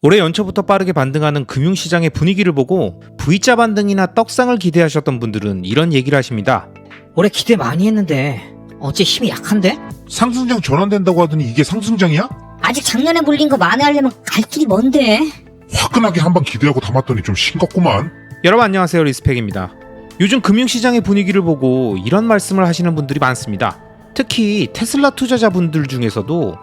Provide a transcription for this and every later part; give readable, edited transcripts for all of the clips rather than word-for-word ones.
올해 연초부터 빠르게 반등하는 금융시장의 분위기를 보고 V자 반등이나 떡상을 기대하셨던 분들은 이런 얘기를 하십니다. 올해 기대 많이 했는데 어째 힘이 약한데? 상승장 전환된다고 하더니 이게 상승장이야? 아직 작년에 물린 거 만회하려면 갈 길이 먼데. 화끈하게 한번 기대하고 담았더니 좀 싱겁구만. 여러분 안녕하세요, 리스펙입니다. 요즘 금융시장의 분위기를 보고 이런 말씀을 하시는 분들이 많습니다. 특히 테슬라 투자자분들 중에서도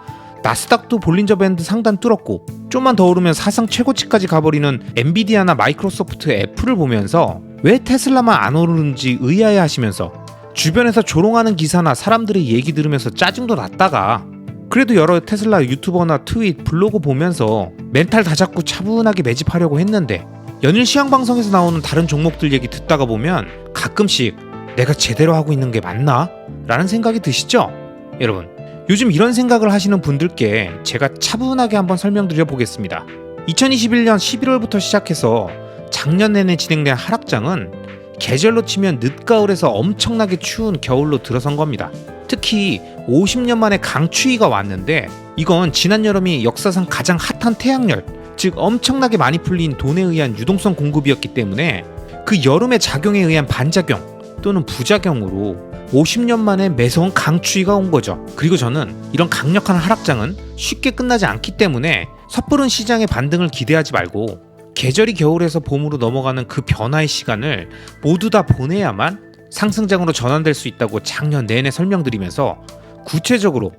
나스닥도 볼린저 밴드 상단 뚫었고 좀만 더 오르면 사상 최고치까지 가버리는 엔비디아나 마이크로소프트, 애플을 보면서 왜 테슬라만 안 오르는지 의아해 하시면서 주변에서 조롱하는 기사나 사람들의 얘기 들으면서 짜증도 났다가 그래도 여러 테슬라 유튜버나 트윗, 블로그 보면서 멘탈 다잡고 차분하게 매집하려고 했는데 연일 시황방송에서 나오는 다른 종목들 얘기 듣다가 보면 가끔씩 내가 제대로 하고 있는 게 맞나? 라는 생각이 드시죠? 여러분, 요즘 이런 생각을 하시는 분들께 제가 차분하게 한번 설명드려 보겠습니다. 2021년 11월부터 시작해서 작년 내내 진행된 하락장은 계절로 치면 늦가을에서 엄청나게 추운 겨울로 들어선 겁니다. 특히 50년 만에 강추위가 왔는데 이건 지난 여름이 역사상 가장 핫한 태양열, 즉 엄청나게 많이 풀린 돈에 의한 유동성 공급이었기 때문에 그 여름의 작용에 의한 반작용 또는 부작용으로 50년 만에 매서운 강추위가 온 거죠. 그리고 저는 이런 강력한 하락장은 쉽게 끝나지 않기 때문에 섣부른 시장의 반등을 기대하지 말고 계절이 겨울에서 봄으로 넘어가는 그 변화의 시간을 모두 다 보내야만 상승장으로 전환될 수 있다고 작년 내내 설명드리면서 구체적으로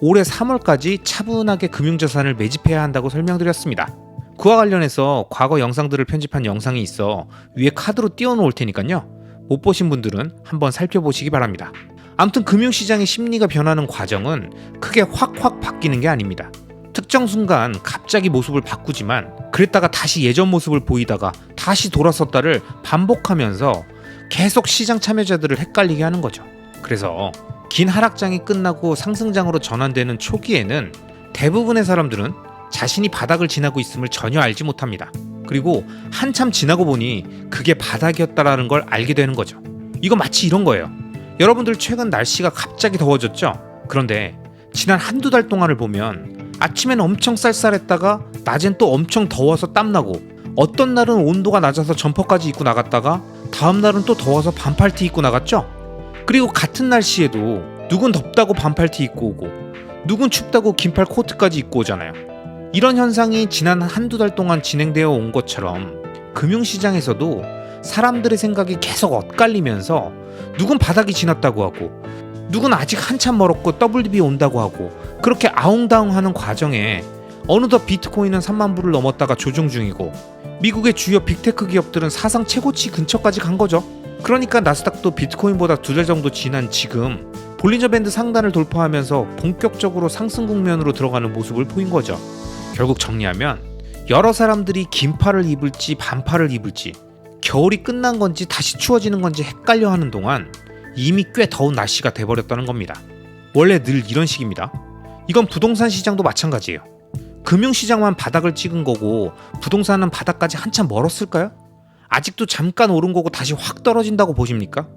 올해 3월까지 차분하게 금융자산을 매집해야 한다고 설명드렸습니다. 그와 관련해서 과거 영상들을 편집한 영상이 있어 위에 카드로 띄워놓을 테니까요. 못 보신 분들은 한번 살펴보시기 바랍니다. 아무튼 금융시장의 심리가 변하는 과정은 크게 확확 바뀌는 게 아닙니다. 특정 순간 갑자기 모습을 바꾸지만 그랬다가 다시 예전 모습을 보이다가 다시 돌아섰다를 반복하면서 계속 시장 참여자들을 헷갈리게 하는 거죠. 그래서 긴 하락장이 끝나고 상승장으로 전환되는 초기에는 대부분의 사람들은 자신이 바닥을 지나고 있음을 전혀 알지 못합니다. 그리고 한참 지나고 보니 그게 바닥이었다라는 걸 알게 되는 거죠. 이건 마치 이런 거예요. 여러분들 최근 날씨가 갑자기 더워졌죠? 그런데 지난 한두 달 동안을 보면 아침에는 엄청 쌀쌀했다가 낮엔 또 엄청 더워서 땀나고 어떤 날은 온도가 낮아서 점퍼까지 입고 나갔다가 다음 날은 또 더워서 반팔티 입고 나갔죠? 그리고 같은 날씨에도 누군 덥다고 반팔티 입고 오고 누군 춥다고 긴팔 코트까지 입고 오잖아요. 이런 현상이 지난 한두 달 동안 진행되어 온 것처럼 금융시장에서도 사람들의 생각이 계속 엇갈리면서 누군 바닥이 지났다고 하고 누군 아직 한참 멀었고 WDB 온다고 하고 그렇게 아웅다웅하는 과정에 어느덧 비트코인은 3만 불을 넘었다가 조정 중이고 미국의 주요 빅테크 기업들은 사상 최고치 근처까지 간 거죠. 그러니까 나스닥도 비트코인보다 2달 정도 지난 지금 볼린저 밴드 상단을 돌파하면서 본격적으로 상승 국면으로 들어가는 모습을 보인 거죠. 결국 정리하면 여러 사람들이 긴팔을 입을지 반팔을 입을지 겨울이 끝난 건지 다시 추워지는 건지 헷갈려 하는 동안 이미 꽤 더운 날씨가 돼버렸다는 겁니다. 원래 늘 이런 식입니다. 이건 부동산 시장도 마찬가지예요. 금융시장만 바닥을 찍은 거고 부동산은 바닥까지 한참 멀었을까요? 아직도 잠깐 오른 거고 다시 확 떨어진다고 보십니까?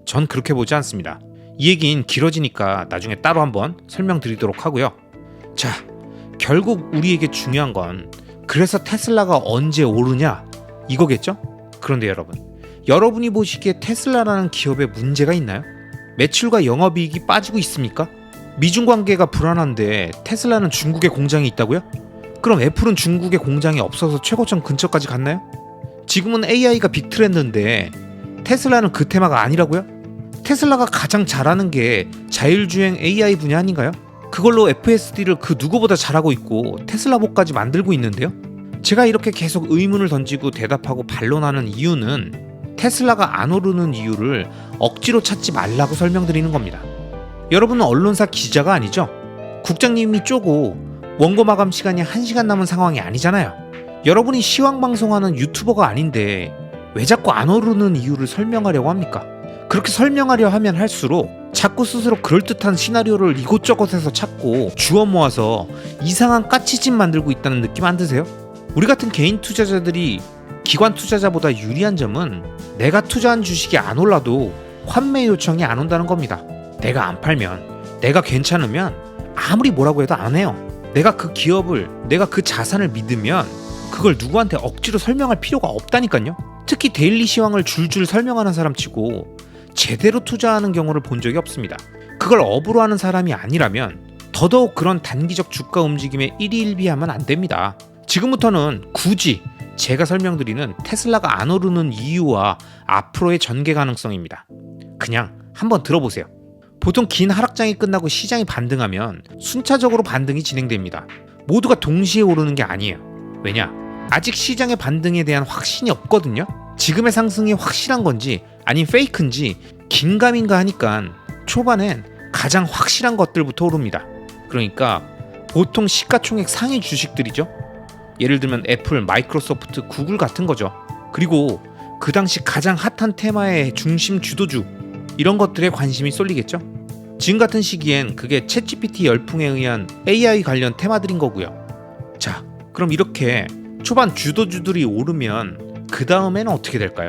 전 그렇게 보지 않습니다. 이 얘긴 길어지니까 나중에 따로 한번 설명드리도록 하고요. 자, 결국 우리에게 중요한 건 그래서 테슬라가 언제 오르냐 이거겠죠? 그런데 여러분이 보시기에 테슬라라는 기업에 문제가 있나요? 매출과 영업이익이 빠지고 있습니까? 미중 관계가 불안한데 테슬라는 중국에 공장이 있다고요? 그럼 애플은 중국에 공장이 없어서 최고점 근처까지 갔나요? 지금은 AI가 빅트렌드인데 테슬라는 그 테마가 아니라고요? 테슬라가 가장 잘하는 게 자율주행 AI 분야 아닌가요? 그걸로 FSD를 그 누구보다 잘하고 있고 테슬라복까지 만들고 있는데요. 제가 이렇게 계속 의문을 던지고 대답하고 반론하는 이유는 테슬라가 안 오르는 이유를 억지로 찾지 말라고 설명드리는 겁니다. 여러분은 언론사 기자가 아니죠? 국장님이 쪼고 원고 마감 시간이 1시간 남은 상황이 아니잖아요. 여러분이 시황방송하는 유튜버가 아닌데 왜 자꾸 안 오르는 이유를 설명하려고 합니까? 그렇게 설명하려 하면 할수록 자꾸 스스로 그럴듯한 시나리오를 이곳저곳에서 찾고 주워 모아서 이상한 까치집 만들고 있다는 느낌 안 드세요? 우리 같은 개인 투자자들이 기관 투자자보다 유리한 점은 내가 투자한 주식이 안 올라도 환매 요청이 안 온다는 겁니다. 내가 안 팔면, 내가 괜찮으면 아무리 뭐라고 해도 안 해요. 내가 그 기업을, 내가 그 자산을 믿으면 그걸 누구한테 억지로 설명할 필요가 없다니까요. 특히 데일리 시황을 줄줄 설명하는 사람치고 제대로 투자하는 경우를 본 적이 없습니다. 그걸 업으로 하는 사람이 아니라면 더더욱 그런 단기적 주가 움직임에 일희일비하면 안 됩니다. 지금부터는 굳이 제가 설명드리는 테슬라가 안 오르는 이유와 앞으로의 전개 가능성입니다. 그냥 한번 들어보세요. 보통 긴 하락장이 끝나고 시장이 반등하면 순차적으로 반등이 진행됩니다. 모두가 동시에 오르는 게 아니에요. 왜냐? 아직 시장의 반등에 대한 확신이 없거든요. 지금의 상승이 확실한 건지 아닌 페이크인지 긴가민가 하니까 초반엔 가장 확실한 것들부터 오릅니다. 그러니까 보통 시가총액 상위 주식들이죠. 예를 들면 애플, 마이크로소프트, 구글 같은 거죠. 그리고 그 당시 가장 핫한 테마의 중심 주도주 이런 것들에 관심이 쏠리겠죠. 지금 같은 시기엔 그게 챗GPT 열풍에 의한 AI 관련 테마들인 거고요. 자, 그럼 이렇게 초반 주도주들이 오르면 그 다음에는 어떻게 될까요?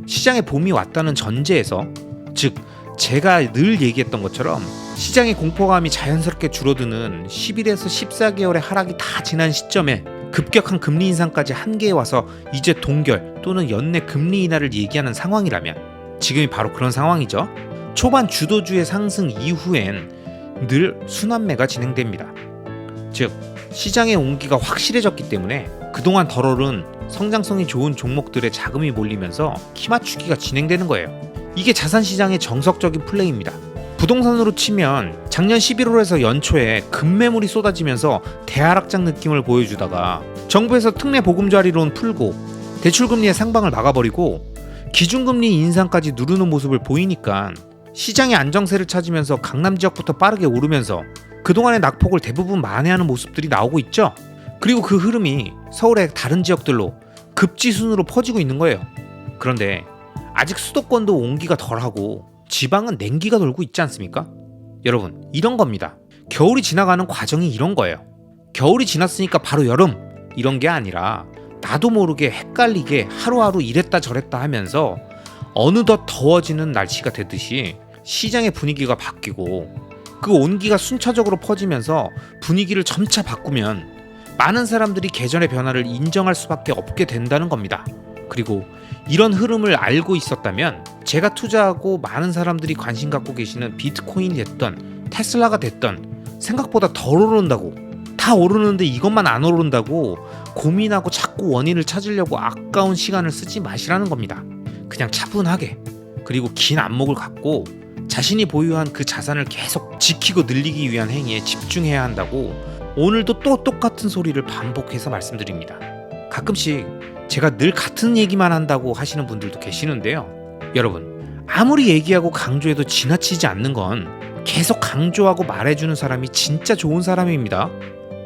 시장에 봄이 왔다는 전제에서, 즉 제가 늘 얘기했던 것처럼 시장의 공포감이 자연스럽게 줄어드는 11에서 14개월의 하락이 다 지난 시점에 급격한 금리 인상까지 한계에 와서 이제 동결 또는 연내 금리 인하를 얘기하는 상황이라면 지금이 바로 그런 상황이죠. 초반 주도주의 상승 이후엔 늘 순환매가 진행됩니다. 즉 시장의 온기가 확실해졌기 때문에 그동안 덜 오른 성장성이 좋은 종목들의 자금이 몰리면서 키 맞추기가 진행되는 거예요. 이게 자산시장의 정석적인 플레이입니다. 부동산으로 치면 작년 11월에서 연초에 급매물이 쏟아지면서 대하락장 느낌을 보여주다가 정부에서 특례 보금자리론 풀고 대출금리의 상방을 막아버리고 기준금리 인상까지 누르는 모습을 보이니까 시장의 안정세를 찾으면서 강남 지역부터 빠르게 오르면서 그동안의 낙폭을 대부분 만회하는 모습들이 나오고 있죠. 그리고 그 흐름이 서울의 다른 지역들로 급지순으로 퍼지고 있는 거예요. 그런데 아직 수도권도 온기가 덜하고 지방은 냉기가 돌고 있지 않습니까? 여러분, 이런 겁니다. 겨울이 지나가는 과정이 이런 거예요. 겨울이 지났으니까 바로 여름 이런 게 아니라 나도 모르게 헷갈리게 하루하루 이랬다 저랬다 하면서 어느덧 더워지는 날씨가 되듯이 시장의 분위기가 바뀌고 그 온기가 순차적으로 퍼지면서 분위기를 점차 바꾸면 많은 사람들이 계절의 변화를 인정할 수밖에 없게 된다는 겁니다. 그리고 이런 흐름을 알고 있었다면 제가 투자하고 많은 사람들이 관심 갖고 계시는 비트코인이 됐던 테슬라가 됐던 생각보다 덜 오른다고, 다 오르는데 이것만 안 오른다고 고민하고 자꾸 원인을 찾으려고 아까운 시간을 쓰지 마시라는 겁니다. 그냥 차분하게, 그리고 긴 안목을 갖고 자신이 보유한 그 자산을 계속 지키고 늘리기 위한 행위에 집중해야 한다고 오늘도 또 똑같은 소리를 반복해서 말씀드립니다. 가끔씩 제가 늘 같은 얘기만 한다고 하시는 분들도 계시는데요. 여러분, 아무리 얘기하고 강조해도 지나치지 않는 건 계속 강조하고 말해주는 사람이 진짜 좋은 사람입니다.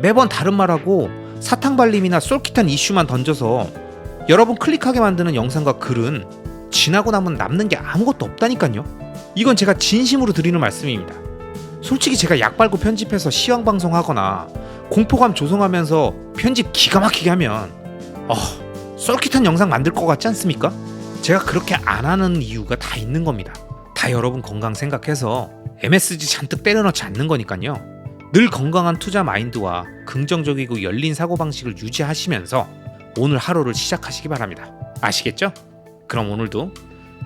매번 다른 말하고 사탕발림이나 쏠깃한 이슈만 던져서 여러분 클릭하게 만드는 영상과 글은 지나고 나면 남는 게 아무것도 없다니까요. 이건 제가 진심으로 드리는 말씀입니다. 솔직히 제가 약 빨고 편집해서 시황방송하거나 공포감 조성하면서 편집 기가 막히게 하면 쏠깃한 영상 만들 것 같지 않습니까? 제가 그렇게 안 하는 이유가 다 있는 겁니다. 다 여러분 건강 생각해서 MSG 잔뜩 때려 넣지 않는 거니까요. 늘 건강한 투자 마인드와 긍정적이고 열린 사고방식을 유지하시면서 오늘 하루를 시작하시기 바랍니다. 아시겠죠? 그럼 오늘도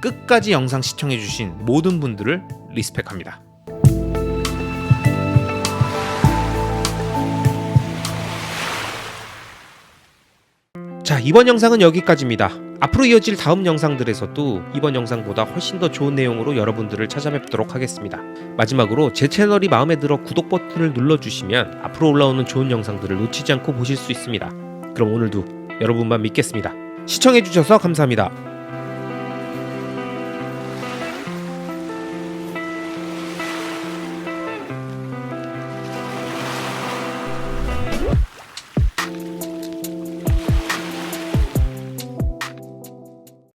끝까지 영상 시청해주신 모든 분들을 리스펙합니다. 자, 이번 영상은 여기까지입니다. 앞으로 이어질 다음 영상들에서도 이번 영상보다 훨씬 더 좋은 내용으로 여러분들을 찾아뵙도록 하겠습니다. 마지막으로 제 채널이 마음에 들어 구독 버튼을 눌러주시면 앞으로 올라오는 좋은 영상들을 놓치지 않고 보실 수 있습니다. 그럼 오늘도 여러분만 믿겠습니다. 시청해주셔서 감사합니다.